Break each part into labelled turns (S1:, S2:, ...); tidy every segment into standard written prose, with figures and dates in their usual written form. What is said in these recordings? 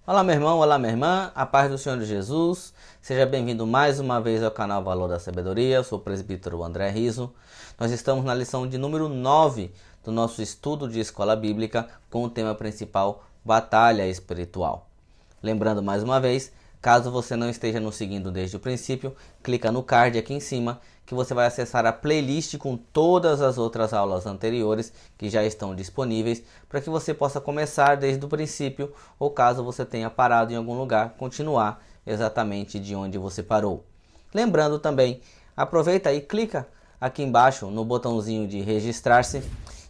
S1: Olá meu irmão, olá minha irmã, a paz do Senhor Jesus. Seja bem-vindo mais uma vez ao canal Valor da Sabedoria. Eu sou o presbítero André Riso. Nós estamos na lição de número 9 do nosso estudo de escola bíblica com o tema principal Batalha Espiritual. Lembrando mais uma vez, caso você não esteja nos seguindo desde o princípio, clica no card aqui em cima que você vai acessar a playlist com todas as outras aulas anteriores que já estão disponíveis para que você possa começar desde o princípio ou caso você tenha parado em algum lugar, continuar exatamente de onde você parou. Lembrando também, aproveita e clica aqui embaixo no botãozinho de registrar-se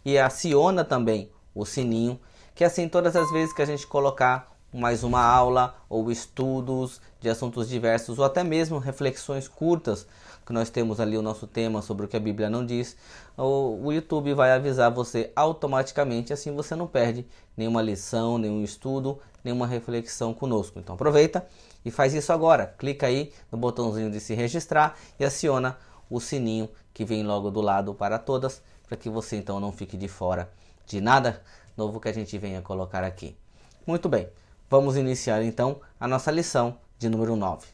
S1: e aciona também o sininho, que assim todas as vezes que a gente colocar mais uma aula ou estudos de assuntos diversos ou até mesmo reflexões curtas, que nós temos ali o nosso tema sobre o que a Bíblia não diz, o YouTube vai avisar você automaticamente, assim você não perde nenhuma lição, nenhum estudo, nenhuma reflexão conosco. Então aproveita e faz isso agora, clica aí no botãozinho de se registrar e aciona o sininho que vem logo do lado para todas, para que você então não fique de fora de nada novo que a gente venha colocar aqui. Muito bem, vamos iniciar então a nossa lição de número 9.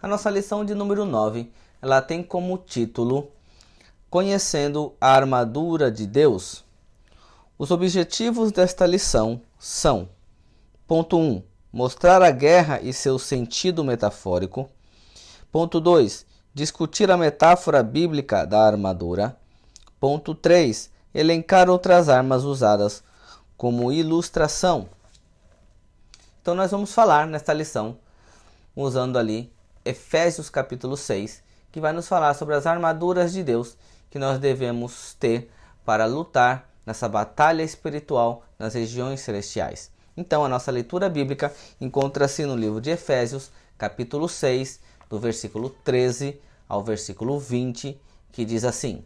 S1: A nossa lição de número 9, ela tem como título Conhecendo a Armadura de Deus. Os objetivos desta lição são: ponto 1. Mostrar a guerra e seu sentido metafórico. Ponto 2. Discutir a metáfora bíblica da armadura. Ponto 3. Elencar outras armas usadas como ilustração. Então nós vamos falar nesta lição usando ali Efésios capítulo 6, que vai nos falar sobre as armaduras de Deus que nós devemos ter para lutar nessa batalha espiritual nas regiões celestiais. Então a nossa leitura bíblica encontra-se no livro de Efésios, capítulo 6, do versículo 13 ao versículo 20, que diz assim: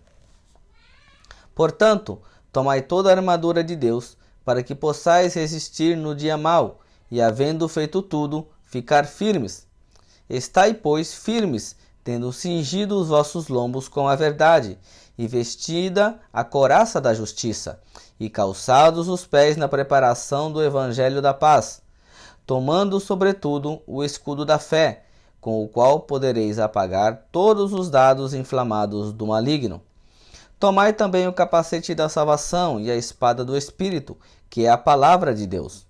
S1: Portanto, tomai toda a armadura de Deus, para que possais resistir no dia mau, e havendo feito tudo, ficar firmes. Estai, pois, firmes, tendo cingido os vossos lombos com a verdade, e vestida a couraça da justiça, e calçados os pés na preparação do evangelho da paz, tomando sobretudo o escudo da fé, com o qual podereis apagar todos os dardos inflamados do maligno. Tomai também o capacete da salvação e a espada do Espírito, que é a palavra de Deus,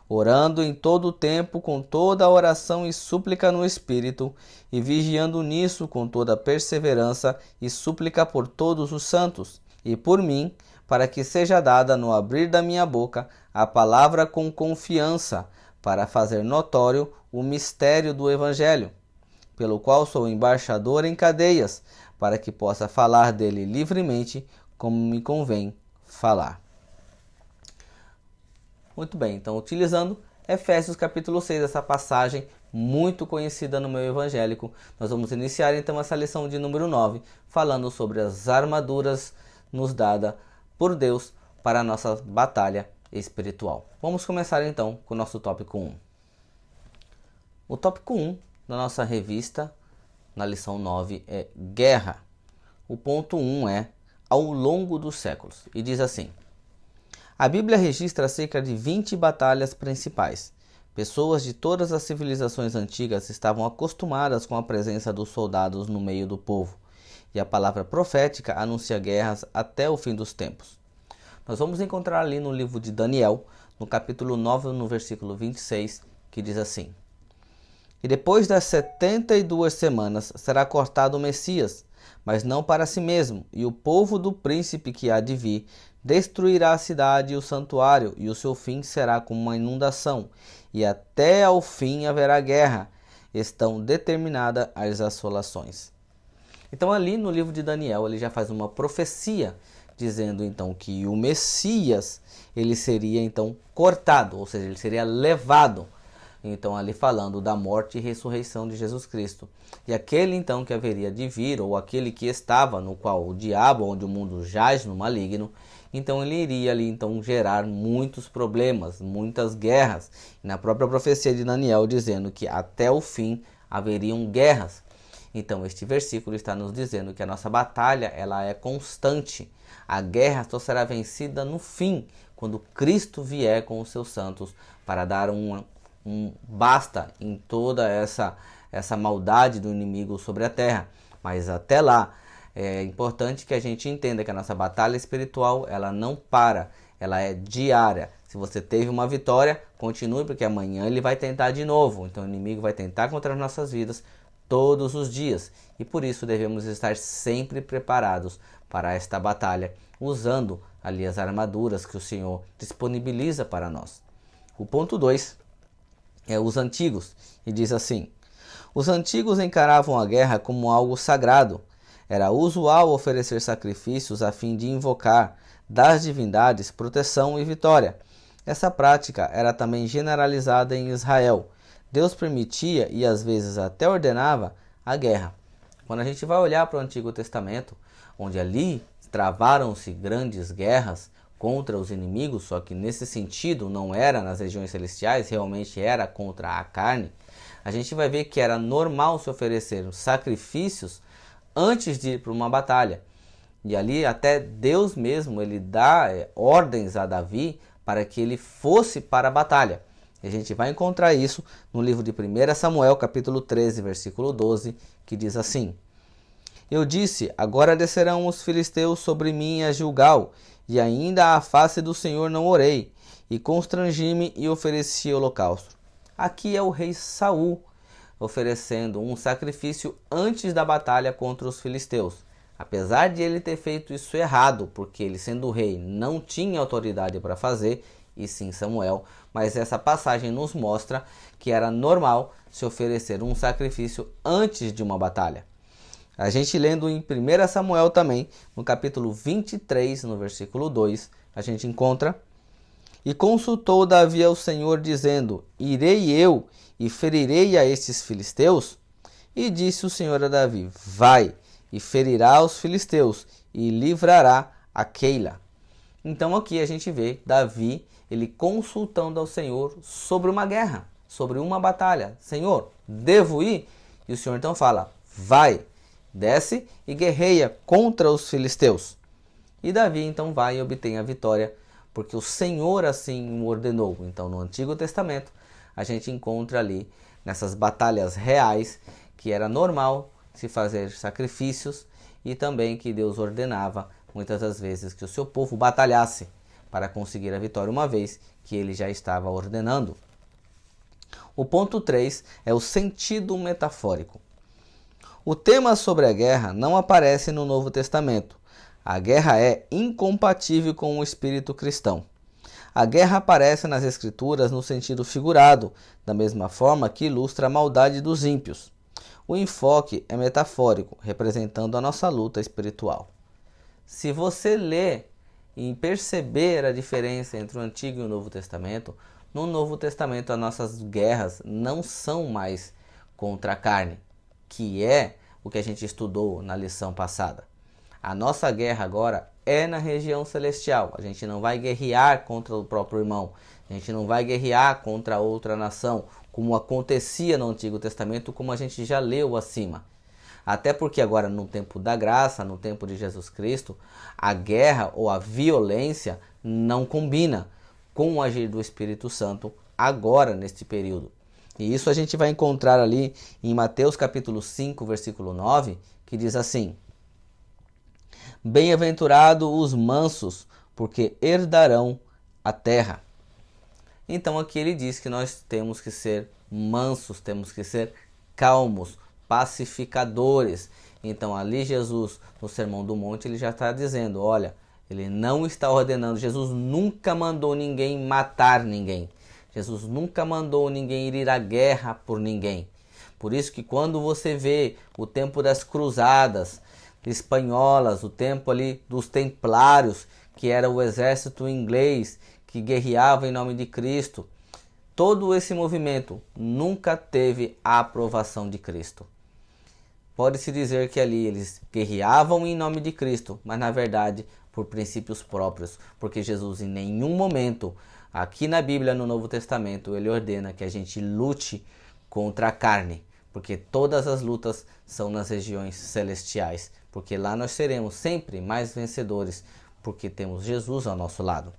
S1: orando em todo o tempo com toda a oração e súplica no Espírito, e vigiando nisso com toda perseverança e súplica por todos os santos, e por mim, para que seja dada no abrir da minha boca a palavra com confiança, para fazer notório o mistério do Evangelho, pelo qual sou embaixador em cadeias, para que possa falar dele livremente, como me convém falar. Muito bem, então utilizando Efésios capítulo 6, essa passagem muito conhecida no meio evangélico, nós vamos iniciar então essa lição de número 9, falando sobre as armaduras nos dadas por Deus para a nossa batalha espiritual. Vamos começar então com o nosso tópico 1. O tópico 1 da nossa revista, na lição 9, é guerra. O ponto 1 é ao longo dos séculos, e diz assim: a Bíblia registra cerca de 20 batalhas principais. Pessoas de todas as civilizações antigas estavam acostumadas com a presença dos soldados no meio do povo, e a palavra profética anuncia guerras até o fim dos tempos. Nós vamos encontrar ali no livro de Daniel, no capítulo 9, no versículo 26, que diz assim: E depois das 72 semanas será cortado o Messias, mas não para si mesmo, e o povo do príncipe que há de vir destruirá a cidade e o santuário, e o seu fim será como uma inundação, e até ao fim haverá guerra. Estão determinadas as assolações. Então ali no livro de Daniel ele já faz uma profecia, dizendo então que o Messias ele seria então cortado, ou seja, ele seria levado então ali falando da morte e ressurreição de Jesus Cristo. E aquele então que haveria de vir, ou aquele que estava, no qual o diabo, onde o mundo jaz no maligno, então ele iria ali então gerar muitos problemas, muitas guerras. E na própria profecia de Daniel dizendo que até o fim haveriam guerras. Então este versículo está nos dizendo que a nossa batalha ela é constante. A guerra só será vencida no fim, quando Cristo vier com os seus santos para dar um basta em toda essa maldade do inimigo sobre a terra. Mas até lá é importante que a gente entenda que a nossa batalha espiritual ela não para, ela é diária. Se você teve uma vitória, continue, porque amanhã ele vai tentar de novo. Então o inimigo vai tentar contra as nossas vidas todos os dias. E por isso devemos estar sempre preparados para esta batalha, usando ali as armaduras que o Senhor disponibiliza para nós. O ponto 2 é os antigos, e diz assim: os antigos encaravam a guerra como algo sagrado. Era usual oferecer sacrifícios a fim de invocar das divindades proteção e vitória. Essa prática era também generalizada em Israel. Deus permitia e às vezes até ordenava a guerra. Quando a gente vai olhar para o Antigo Testamento, onde ali travaram-se grandes guerras contra os inimigos, só que nesse sentido não era nas regiões celestiais, realmente era contra a carne, a gente vai ver que era normal se oferecer sacrifícios antes de ir para uma batalha. E ali até Deus mesmo ele dá ordens a Davi para que ele fosse para a batalha. E a gente vai encontrar isso no livro de 1 Samuel, capítulo 13, versículo 12, que diz assim: eu disse, agora descerão os filisteus sobre mim a Gilgal, e ainda à face do Senhor não orei, e constrangi-me e ofereci holocausto. Aqui é o rei Saul oferecendo um sacrifício antes da batalha contra os filisteus. Apesar de ele ter feito isso errado, porque ele sendo rei não tinha autoridade para fazer, e sim Samuel, mas essa passagem nos mostra que era normal se oferecer um sacrifício antes de uma batalha. A gente lendo em 1 Samuel também, no capítulo 23, no versículo 2, a gente encontra: e consultou Davi ao Senhor, dizendo, irei eu e ferirei a estes filisteus? E disse o Senhor a Davi, vai, e ferirá os filisteus, e livrará a Keila. Então aqui a gente vê Davi, ele consultando ao Senhor sobre uma guerra, sobre uma batalha. Senhor, devo ir? E o Senhor então fala, vai, desce e guerreia contra os filisteus. E Davi então vai e obtém a vitória, porque o Senhor assim o ordenou. Então no Antigo Testamento a gente encontra ali, nessas batalhas reais, que era normal se fazer sacrifícios e também que Deus ordenava muitas das vezes que o seu povo batalhasse para conseguir a vitória, uma vez que ele já estava ordenando. O ponto 3 é o sentido metafórico. O tema sobre a guerra não aparece no Novo Testamento. A guerra é incompatível com o espírito cristão. A guerra aparece nas Escrituras no sentido figurado, da mesma forma que ilustra a maldade dos ímpios. O enfoque é metafórico, representando a nossa luta espiritual. Se você ler e perceber a diferença entre o Antigo e o Novo Testamento, no Novo Testamento as nossas guerras não são mais contra a carne, que é o que a gente estudou na lição passada. A nossa guerra agora é na região celestial. A gente não vai guerrear contra o próprio irmão. A gente não vai guerrear contra outra nação, como acontecia no Antigo Testamento, como a gente já leu acima. Até porque agora, no tempo da graça, no tempo de Jesus Cristo, a guerra ou a violência não combina com o agir do Espírito Santo agora, neste período. E isso a gente vai encontrar ali em Mateus capítulo 5, versículo 9, que diz assim: bem-aventurados os mansos, porque herdarão a terra. Então aqui ele diz que nós temos que ser mansos, temos que ser calmos, pacificadores. Então ali Jesus, no Sermão do Monte, ele já está dizendo, olha, ele não está ordenando, Jesus nunca mandou ninguém matar ninguém. Jesus nunca mandou ninguém ir à guerra por ninguém. Por isso que quando você vê o tempo das cruzadas espanholas, o tempo ali dos templários, que era o exército inglês que guerreava em nome de Cristo, todo esse movimento nunca teve a aprovação de Cristo. Pode-se dizer que ali eles guerreavam em nome de Cristo, mas na verdade por princípios próprios, porque Jesus em nenhum momento, aqui na Bíblia, no Novo Testamento, ele ordena que a gente lute contra a carne, porque todas as lutas são nas regiões celestiais, porque lá nós seremos sempre mais vencedores, porque temos Jesus ao nosso lado.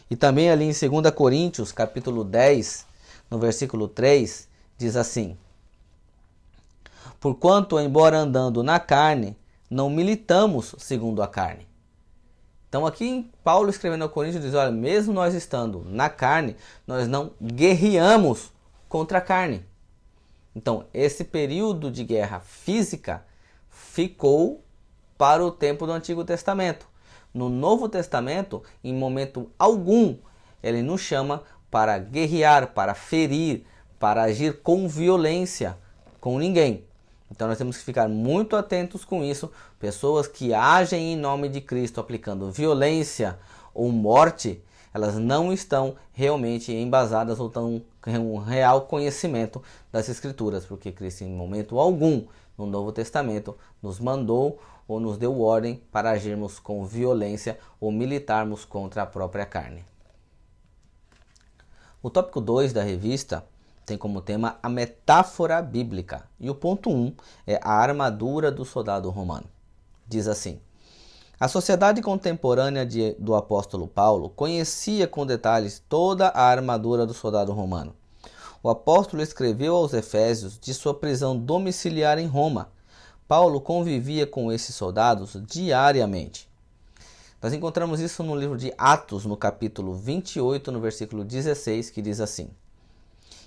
S1: E também ali em 2 Coríntios, capítulo 10, no versículo 3, diz assim: porquanto, embora andando na carne, não militamos segundo a carne. Então aqui Paulo escrevendo ao Coríntios diz, olha, mesmo nós estando na carne, nós não guerreamos contra a carne. Então esse período de guerra física ficou para o tempo do Antigo Testamento. No Novo Testamento, em momento algum, ele nos chama para guerrear, para ferir, para agir com violência com ninguém. Então nós temos que ficar muito atentos com isso. Pessoas que agem em nome de Cristo aplicando violência ou morte, elas não estão realmente embasadas ou tão um real conhecimento das Escrituras, porque Cristo em momento algum no Novo Testamento nos mandou ou nos deu ordem para agirmos com violência ou militarmos contra a própria carne. O tópico 2 da revista tem como tema a metáfora bíblica. E o ponto 1 é a armadura do soldado romano. Diz assim: a sociedade contemporânea do apóstolo Paulo conhecia com detalhes toda a armadura do soldado romano. O apóstolo escreveu aos Efésios de sua prisão domiciliar em Roma. Paulo convivia com esses soldados diariamente. Nós encontramos isso no livro de Atos, no capítulo 28, no versículo 16, que diz assim: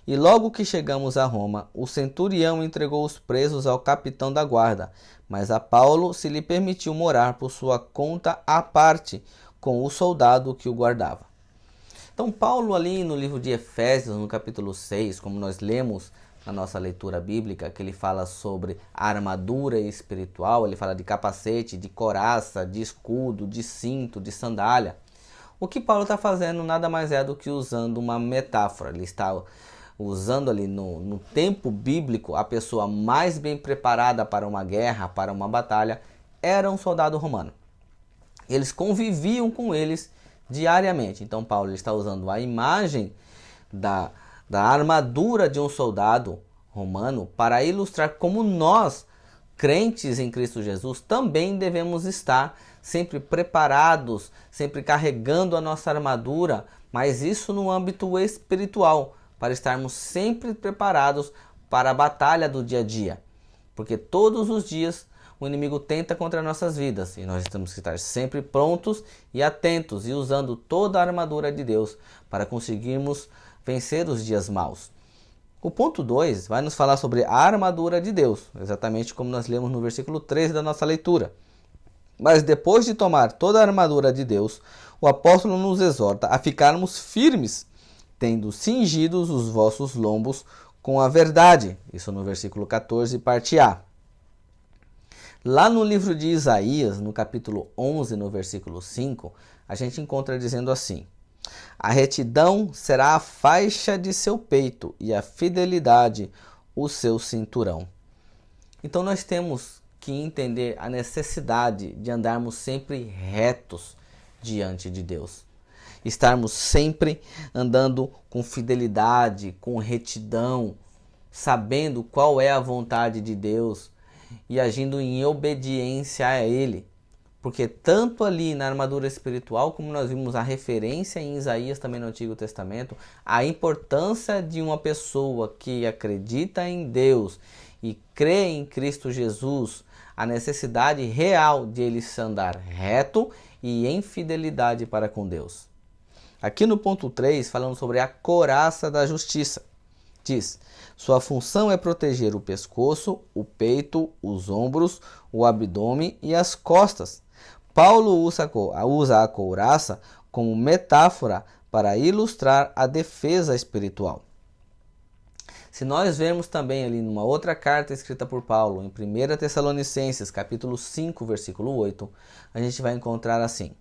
S1: e logo que chegamos a Roma, o centurião entregou os presos ao capitão da guarda, mas a Paulo se lhe permitiu morar por sua conta à parte com o soldado que o guardava. Então Paulo ali no livro de Efésios, no capítulo 6, como nós lemos na nossa leitura bíblica, que ele fala sobre a armadura espiritual, ele fala de capacete, de couraça, de escudo, de cinto, de sandália. O que Paulo está fazendo nada mais é do que usando uma metáfora. Ele está usando ali no tempo bíblico, a pessoa mais bem preparada para uma guerra, para uma batalha, era um soldado romano. Eles conviviam com eles diariamente. Então Paulo está usando a imagem da armadura de um soldado romano para ilustrar como nós, crentes em Cristo Jesus, também devemos estar sempre preparados, sempre carregando a nossa armadura, mas isso no âmbito espiritual, para estarmos sempre preparados para a batalha do dia a dia. Porque todos os dias o inimigo tenta contra nossas vidas e nós temos que estar sempre prontos e atentos e usando toda a armadura de Deus para conseguirmos vencer os dias maus. O ponto 2 vai nos falar sobre a armadura de Deus, exatamente como nós lemos no versículo 3 da nossa leitura. Mas depois de tomar toda a armadura de Deus, o apóstolo nos exorta a ficarmos firmes, tendo cingidos os vossos lombos com a verdade. Isso no versículo 14, parte A. Lá no livro de Isaías, no capítulo 11, no versículo 5, a gente encontra dizendo assim: a retidão será a faixa de seu peito e a fidelidade o seu cinturão. Então nós temos que entender a necessidade de andarmos sempre retos diante de Deus. Estarmos sempre andando com fidelidade, com retidão, sabendo qual é a vontade de Deus e agindo em obediência a Ele. Porque tanto ali na armadura espiritual, como nós vimos a referência em Isaías também no Antigo Testamento, a importância de uma pessoa que acredita em Deus e crê em Cristo Jesus, a necessidade real de ele andar reto e em fidelidade para com Deus. Aqui no ponto 3, falando sobre a couraça da justiça. Diz: sua função é proteger o pescoço, o peito, os ombros, o abdômen e as costas. Paulo usa a couraça como metáfora para ilustrar a defesa espiritual. Se nós vermos também ali numa outra carta escrita por Paulo, em 1 Tessalonicenses, capítulo 5, versículo 8, a gente vai encontrar assim: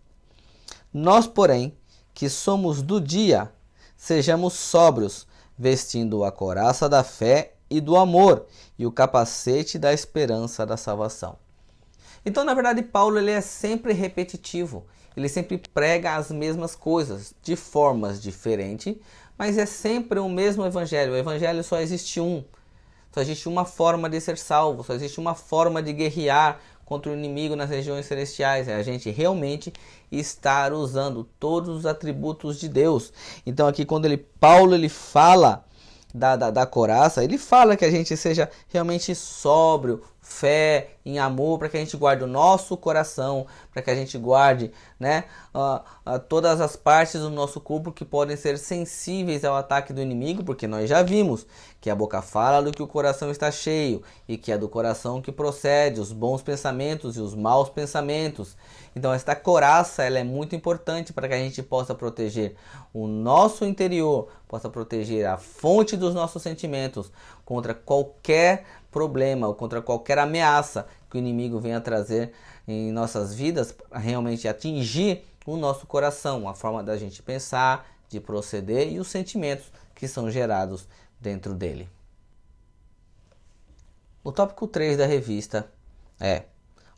S1: nós, porém, que somos do dia, sejamos sóbrios, vestindo a couraça da fé e do amor e o capacete da esperança da salvação. Então, na verdade, Paulo ele é sempre repetitivo. Ele sempre prega as mesmas coisas, de formas diferentes, mas é sempre o mesmo evangelho. O evangelho só existe um. Só existe uma forma de ser salvo, só existe uma forma de guerrear contra o inimigo nas regiões celestiais. É a gente realmente estar usando todos os atributos de Deus. Então aqui quando Paulo fala da couraça, ele fala que a gente seja realmente sóbrio, fé, em amor, para que a gente guarde o nosso coração, para que a gente guarde, né, todas as partes do nosso corpo que podem ser sensíveis ao ataque do inimigo, porque nós já vimos que a boca fala do que o coração está cheio, e que é do coração que procede os bons pensamentos e os maus pensamentos. Então esta couraça ela é muito importante para que a gente possa proteger o nosso interior, possa proteger a fonte dos nossos sentimentos contra qualquer problema ou contra qualquer ameaça que o inimigo venha trazer em nossas vidas, para realmente atingir o nosso coração, a forma da gente pensar, de proceder e os sentimentos que são gerados dentro dele. O tópico 3 da revista é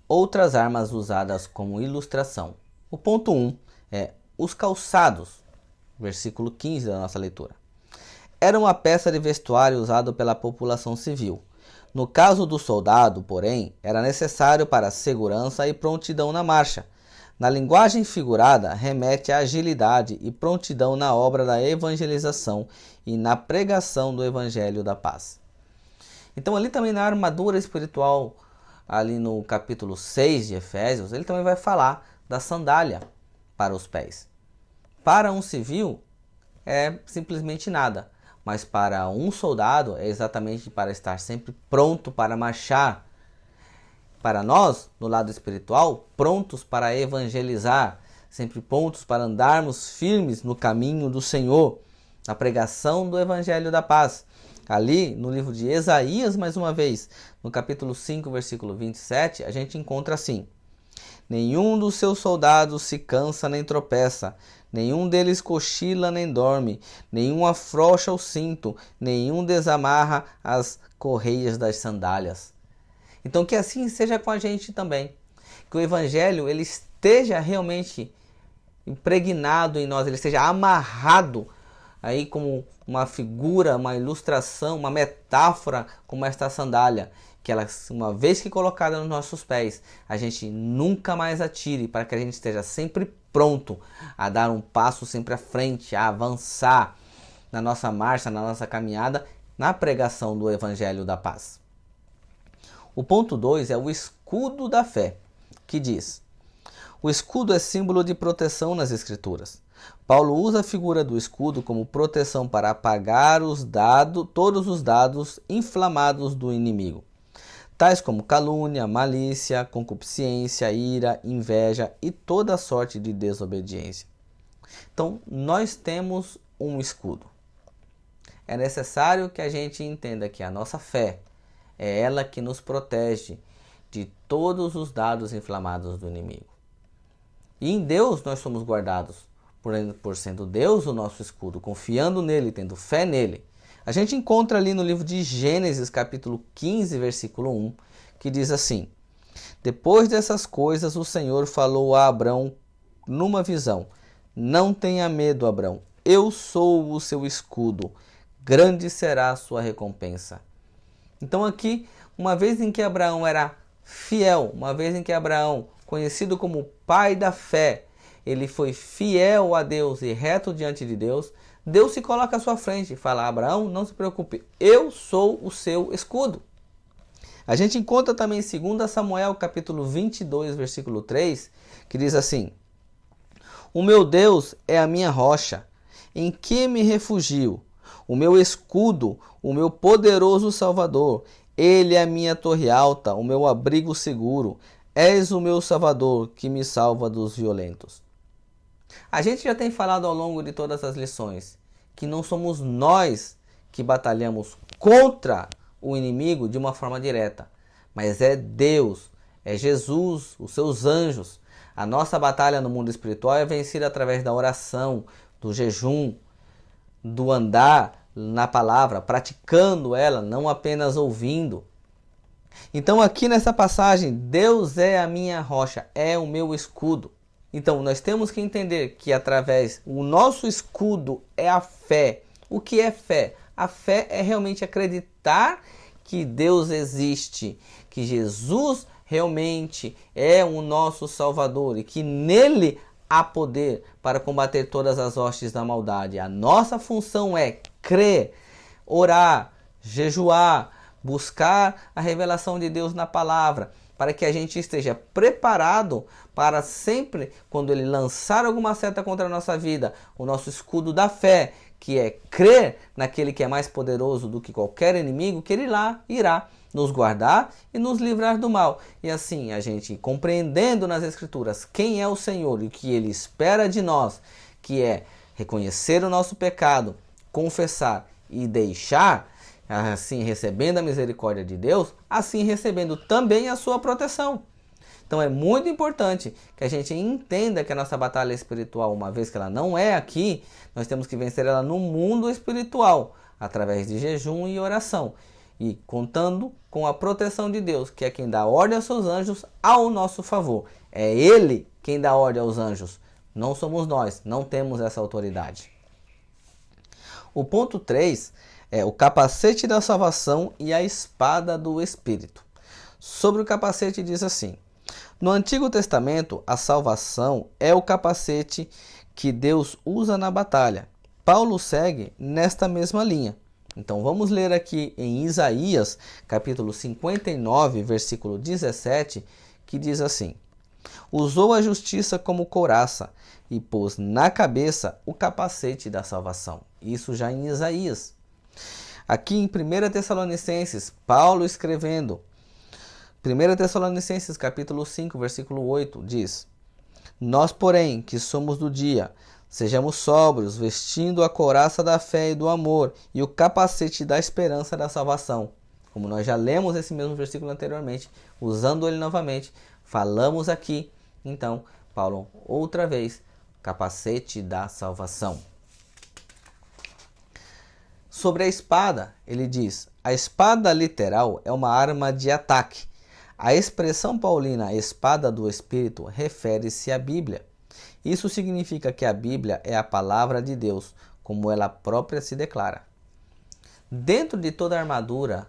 S1: outras armas usadas como ilustração. O ponto 1 é os calçados, versículo 15 da nossa leitura. Era uma peça de vestuário usado pela população civil. No caso do soldado, porém, era necessário para segurança e prontidão na marcha. Na linguagem figurada, remete à agilidade e prontidão na obra da evangelização e na pregação do evangelho da paz. Então ali também na armadura espiritual, ali no capítulo 6 de Efésios, ele também vai falar da sandália para os pés. Para um civil é simplesmente nada, mas para um soldado é exatamente para estar sempre pronto para marchar. Para nós, no lado espiritual, prontos para evangelizar, sempre prontos para andarmos firmes no caminho do Senhor, na pregação do evangelho da paz. Ali, no livro de Isaías, mais uma vez, no capítulo 5, versículo 27, a gente encontra assim: nenhum dos seus soldados se cansa nem tropeça, nenhum deles cochila nem dorme, nenhum afrouxa o cinto, nenhum desamarra as correias das sandálias. Então que assim seja com a gente também, que o evangelho ele esteja realmente impregnado em nós, ele esteja amarrado aí como uma figura, uma ilustração, uma metáfora como esta sandália, que ela, uma vez que colocada nos nossos pés, a gente nunca mais atire, para que a gente esteja sempre pronto a dar um passo sempre à frente, a avançar na nossa marcha, na nossa caminhada, na pregação do evangelho da paz. O ponto 2 é o escudo da fé, que diz: o escudo é símbolo de proteção nas Escrituras. Paulo usa a figura do escudo como proteção para apagar todos os dados inflamados do inimigo, tais como calúnia, malícia, concupiscência, ira, inveja e toda sorte de desobediência. Então, nós temos um escudo. É necessário que a gente entenda que a nossa fé é ela que nos protege de todos os dados inflamados do inimigo. E em Deus nós somos guardados, por sendo Deus o nosso escudo, confiando nele, tendo fé nele. A gente encontra ali no livro de Gênesis, capítulo 15, versículo 1, que diz assim: depois dessas coisas o Senhor falou a Abrão numa visão: não tenha medo, Abrão, eu sou o seu escudo, grande será a sua recompensa. Então aqui, uma vez em que Abraão era fiel, uma vez em que Abraão, conhecido como pai da fé, ele foi fiel a Deus e reto diante de Deus, Deus se coloca à sua frente e fala: Abraão, não se preocupe, eu sou o seu escudo. A gente encontra também em 2 Samuel capítulo 22, versículo 3, que diz assim: o meu Deus é a minha rocha, em que me refugio, o meu escudo, o meu poderoso Salvador. Ele é a minha torre alta, o meu abrigo seguro. És o meu Salvador, que me salva dos violentos. A gente já tem falado ao longo de todas as lições que não somos nós que batalhamos contra o inimigo de uma forma direta, mas é Deus, é Jesus, os seus anjos. A nossa batalha no mundo espiritual é vencida através da oração, do jejum, do andar na palavra, praticando ela, não apenas ouvindo. Então aqui nessa passagem, Deus é a minha rocha, é o meu escudo. Então nós temos que entender que o nosso escudo é a fé. O que é fé? A fé é realmente acreditar que Deus existe, que Jesus realmente é o nosso Salvador e que nele há poder para combater todas as hostes da maldade. A nossa função é crer, orar, jejuar, buscar a revelação de Deus na palavra, para que a gente esteja preparado para sempre, quando Ele lançar alguma seta contra a nossa vida, o nosso escudo da fé, que é crer naquele que é mais poderoso do que qualquer inimigo, que Ele lá irá nos guardar e nos livrar do mal. E assim, a gente compreendendo nas Escrituras quem é o Senhor e o que Ele espera de nós, que é reconhecer o nosso pecado, confessar e deixar, assim recebendo a misericórdia de Deus, assim recebendo também a sua proteção. Então é muito importante que a gente entenda que a nossa batalha espiritual, uma vez que ela não é aqui, nós temos que vencer ela no mundo espiritual, através de jejum e oração. E contando com a proteção de Deus, que é quem dá ordem aos seus anjos ao nosso favor. É Ele quem dá ordem aos anjos. Não somos nós, não temos essa autoridade. O ponto 3 é o capacete da salvação e a espada do Espírito. Sobre o capacete diz assim: no Antigo Testamento, a salvação é o capacete que Deus usa na batalha. Paulo segue nesta mesma linha. Então vamos ler aqui em Isaías, capítulo 59, versículo 17, que diz assim: usou a justiça como couraça e pôs na cabeça o capacete da salvação. Isso já em Isaías. Aqui em 1 Tessalonicenses, Paulo escrevendo, 1 Tessalonicenses capítulo 5, versículo 8, diz: nós, porém, que somos do dia, sejamos sóbrios, vestindo a couraça da fé e do amor e o capacete da esperança da salvação. Como nós já lemos esse mesmo versículo anteriormente, usando ele novamente, falamos aqui, então, Paulo, outra vez, capacete da salvação. Sobre a espada, ele diz: a espada literal é uma arma de ataque. A expressão paulina espada do Espírito refere-se à Bíblia. Isso significa que a Bíblia é a palavra de Deus, como ela própria se declara. Dentro de toda a armadura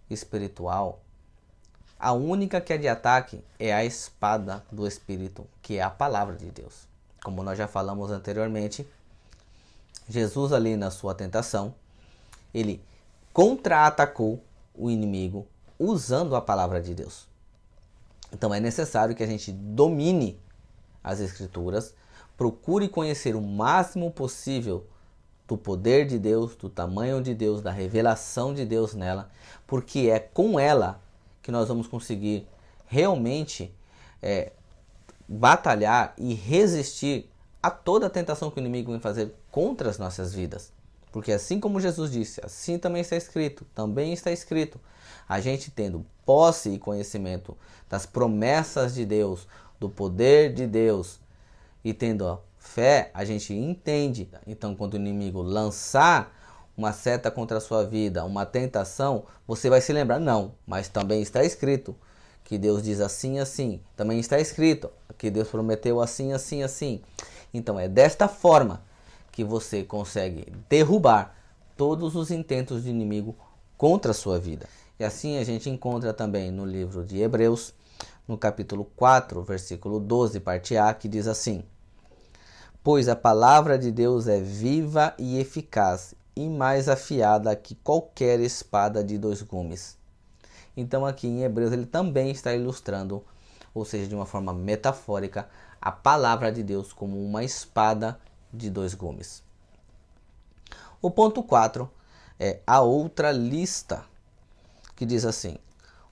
S1: espiritual, a única que é de ataque é a espada do Espírito, que é a palavra de Deus. Como nós já falamos anteriormente, Jesus ali na sua tentação, ele contra-atacou o inimigo usando a palavra de Deus. Então é necessário que a gente domine as Escrituras, procure conhecer o máximo possível do poder de Deus, do tamanho de Deus, da revelação de Deus nela, porque é com ela que nós vamos conseguir realmente batalhar e resistir a toda a tentação que o inimigo vem fazer contra as nossas vidas. Porque assim como Jesus disse, assim também está escrito, a gente tendo posse e conhecimento das promessas de Deus, do poder de Deus e tendo a fé, a gente entende. Então quando o inimigo lançar uma seta contra a sua vida, uma tentação, você vai se lembrar, não, mas também está escrito que Deus diz assim, assim. Também está escrito que Deus prometeu assim, assim, assim. Então é desta forma que você consegue derrubar todos os intentos do inimigo contra a sua vida. E assim a gente encontra também no livro de Hebreus, no capítulo 4, versículo 12, parte A, que diz assim: pois a palavra de Deus é viva e eficaz, e mais afiada que qualquer espada de 2 gumes. Então aqui em Hebreus ele também está ilustrando, ou seja, de uma forma metafórica, a palavra de Deus como uma espada de 2 gumes. O ponto 4 é a outra lista, que diz assim: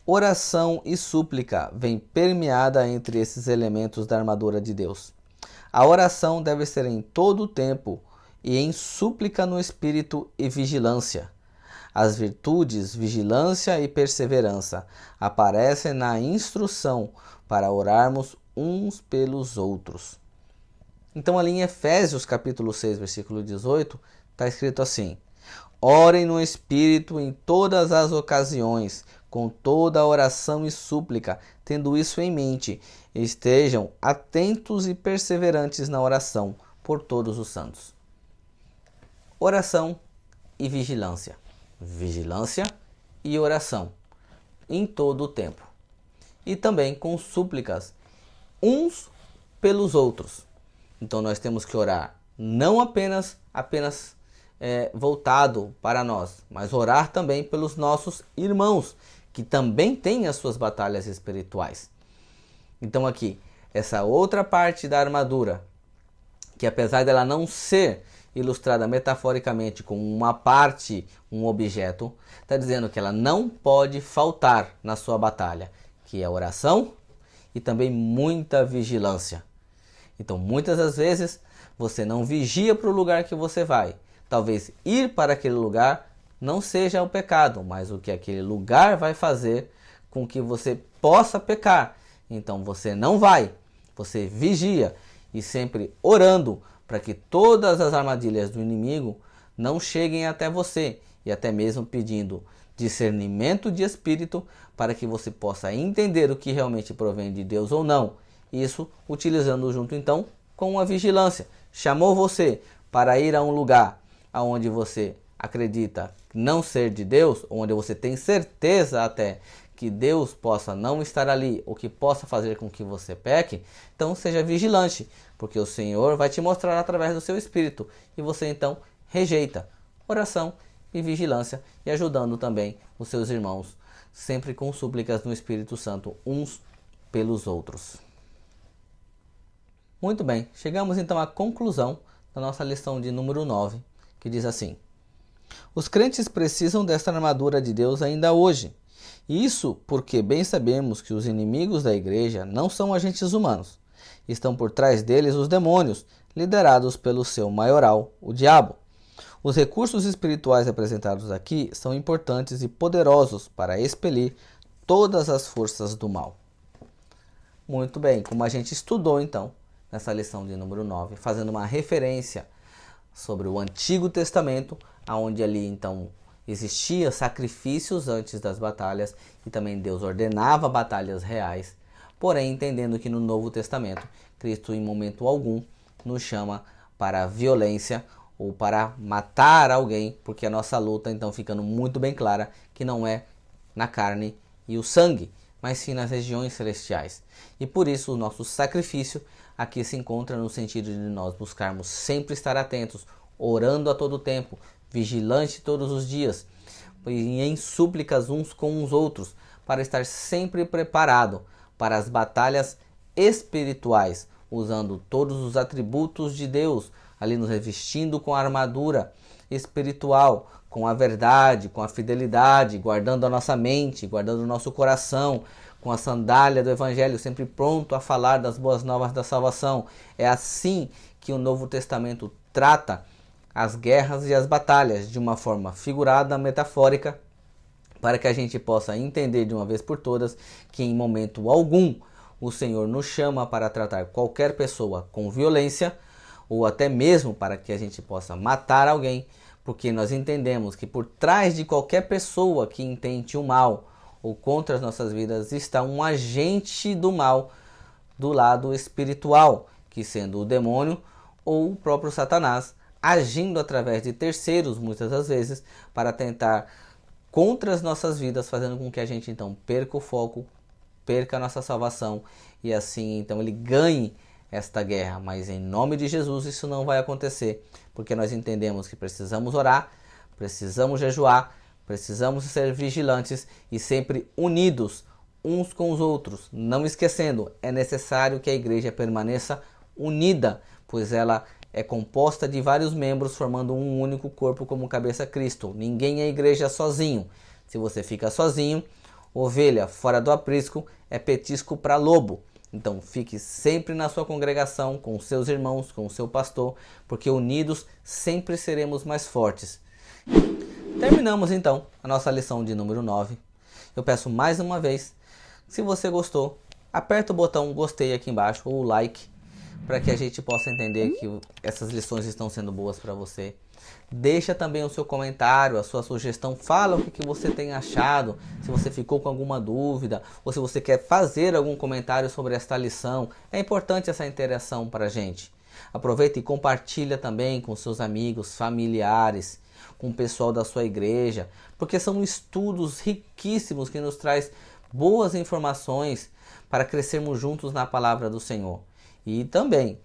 S1: oração e súplica vem permeada entre esses elementos da armadura de Deus. A oração deve ser em todo o tempo e em súplica no espírito e vigilância. As virtudes, vigilância e perseverança aparecem na instrução para orarmos uns pelos outros. Então ali em Efésios capítulo 6, versículo 18, está escrito assim: orem no Espírito em todas as ocasiões, com toda oração e súplica, tendo isso em mente, estejam atentos e perseverantes na oração por todos os santos. Oração e vigilância. Vigilância e oração em todo o tempo. E também com súplicas uns pelos outros. Então nós temos que orar não apenas voltado para nós, mas orar também pelos nossos irmãos, que também têm as suas batalhas espirituais. Então aqui, essa outra parte da armadura, que apesar dela não ser ilustrada metaforicamente com uma parte, um objeto, está dizendo que ela não pode faltar na sua batalha, que é oração e também muita vigilância. Então muitas das vezes você não vigia para o lugar que você vai. Talvez ir para aquele lugar não seja o pecado, mas o que aquele lugar vai fazer com que você possa pecar. Então você não vai, você vigia e sempre orando para que todas as armadilhas do inimigo não cheguem até você, e até mesmo pedindo discernimento de espírito para que você possa entender o que realmente provém de Deus ou não. Isso utilizando junto então com a vigilância. Chamou você para ir a um lugar onde você acredita não ser de Deus, onde você tem certeza até que Deus possa não estar ali, ou que possa fazer com que você peque, então seja vigilante, porque o Senhor vai te mostrar através do seu Espírito, e você então rejeita. Oração e vigilância, e ajudando também os seus irmãos, sempre com súplicas no Espírito Santo, uns pelos outros. Muito bem, chegamos então à conclusão da nossa lição de número 9, que diz assim: os crentes precisam desta armadura de Deus ainda hoje. Isso porque bem sabemos que os inimigos da igreja não são agentes humanos. Estão por trás deles os demônios, liderados pelo seu maioral, o diabo. Os recursos espirituais apresentados aqui são importantes e poderosos para expelir todas as forças do mal. Muito bem, como a gente estudou então nessa lição de número 9, fazendo uma referência sobre o Antigo Testamento, onde ali então existia sacrifícios antes das batalhas e também Deus ordenava batalhas reais, porém entendendo que no Novo Testamento Cristo em momento algum nos chama para a violência ou para matar alguém, porque a nossa luta então ficando muito bem clara que não é na carne e o sangue, mas sim nas regiões celestiais. E por isso o nosso sacrifício aqui se encontra no sentido de nós buscarmos sempre estar atentos, orando a todo tempo, vigilante todos os dias, e em súplicas uns com os outros, para estar sempre preparado para as batalhas espirituais, usando todos os atributos de Deus, ali nos revestindo com a armadura espiritual, com a verdade, com a fidelidade, guardando a nossa mente, guardando o nosso coração, com a sandália do Evangelho, sempre pronto a falar das boas novas da salvação. É assim que o Novo Testamento trata as guerras e as batalhas de uma forma figurada, metafórica, para que a gente possa entender de uma vez por todas que em momento algum o Senhor nos chama para tratar qualquer pessoa com violência, ou até mesmo para que a gente possa matar alguém, porque nós entendemos que por trás de qualquer pessoa que intente o mal ou contra as nossas vidas está um agente do mal do lado espiritual, que sendo o demônio ou o próprio Satanás, agindo através de terceiros muitas das vezes para tentar contra as nossas vidas, fazendo com que a gente então perca o foco, perca a nossa salvação e assim então ele ganhe esta guerra. Mas em nome de Jesus isso não vai acontecer, porque nós entendemos que precisamos orar, precisamos jejuar, precisamos ser vigilantes e sempre unidos uns com os outros. Não esquecendo, é necessário que a igreja permaneça unida, pois ela é composta de vários membros formando um único corpo como cabeça Cristo. Ninguém é igreja sozinho. Se você fica sozinho, ovelha fora do aprisco é petisco para lobo. Então fique sempre na sua congregação, com seus irmãos, com o seu pastor, porque unidos sempre seremos mais fortes. Terminamos então a nossa lição de número 9. Eu peço mais uma vez, se você gostou, aperta o botão gostei aqui embaixo ou o like, para que a gente possa entender que essas lições estão sendo boas para você. Deixa também o seu comentário, a sua sugestão, fala o que você tem achado, se você ficou com alguma dúvida, ou se você quer fazer algum comentário sobre esta lição. É importante essa interação para a gente. Aproveita e compartilha também com seus amigos, familiares, com o pessoal da sua igreja, porque são estudos riquíssimos que nos traz boas informações para crescermos juntos na palavra do Senhor. E também,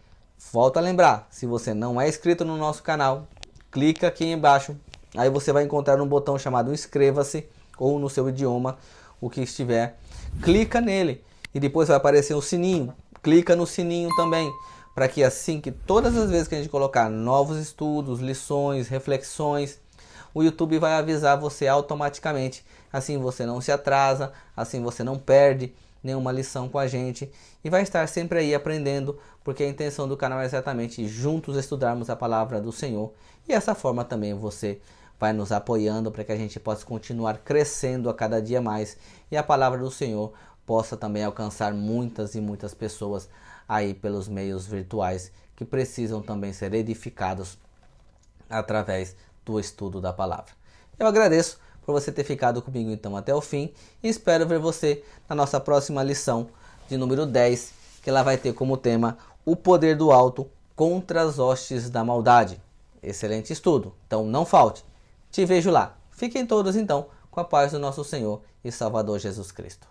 S1: volto a lembrar, se você não é inscrito no nosso canal, clica aqui embaixo, aí você vai encontrar um botão chamado inscreva-se, ou no seu idioma, o que estiver. Clica nele e depois vai aparecer um sininho. Clica no sininho também, para que assim que todas as vezes que a gente colocar novos estudos, lições, reflexões, o YouTube vai avisar você automaticamente. Assim você não se atrasa, assim você não perde nenhuma lição com a gente e vai estar sempre aí aprendendo, porque a intenção do canal é exatamente juntos estudarmos a palavra do Senhor. E dessa forma também você vai nos apoiando para que a gente possa continuar crescendo a cada dia mais e a palavra do Senhor possa também alcançar muitas e muitas pessoas aí pelos meios virtuais que precisam também ser edificados através do estudo da palavra. Eu agradeço por você ter ficado comigo então até o fim e espero ver você na nossa próxima lição de número 10, que ela vai ter como tema o poder do alto contra as hostes da maldade. Excelente estudo, então não falte. Te vejo lá. Fiquem todos então com a paz do nosso Senhor e Salvador Jesus Cristo.